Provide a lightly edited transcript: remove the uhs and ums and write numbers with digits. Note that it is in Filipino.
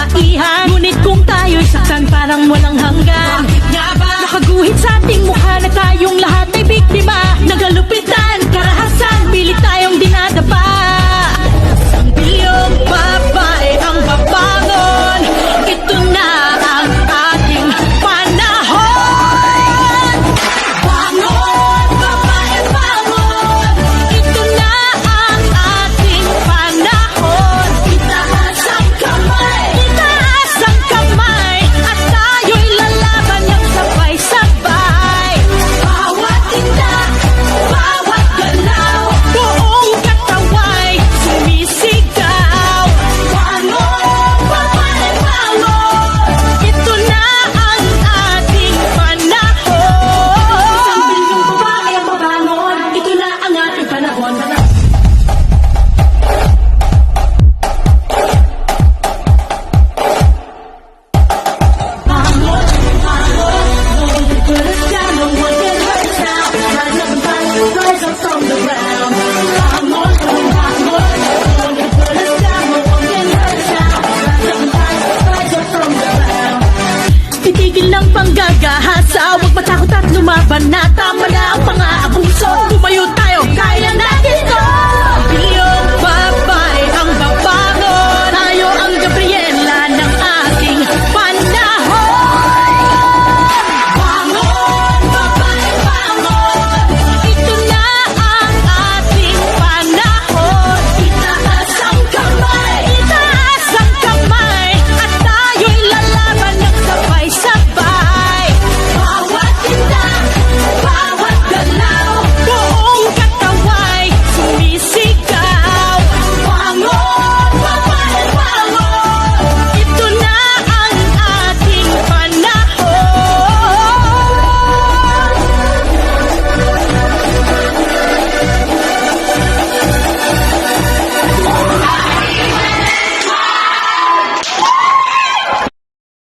kababaihan. Ngunit kung tayo'y saktan parang walang hanggan, nakaguhit sa ating mukha na tayong lahat ay biktima ng kalupitan, karahasan, pilit tayong dinadapa. Isang bilyong babae ang babangon, ito na ang ating panahon. Bangon, babae, bangon, ito na ang ating panahon. Itaas ang kamay, itaas ang kamay, at tayo'y lalaban ng sabay-sabay. Bawat tindak, bawat galaw, buong kataway sumisigaw. Bangon, babae, bangon, ito na ang ating panahon. Isang bilyong babae ang babangon, ito na ang ating panahon. Bangon, bangon, no one can put us down, no one can hurt us now. Rise up and fight, rise up from the ground. Bangon, bangon, no one can put us down, no one can hurt us now. Rise up and fight, rise up from the ground. Titigil ng panggagahasa, huwag matakot at lumaban na tayo.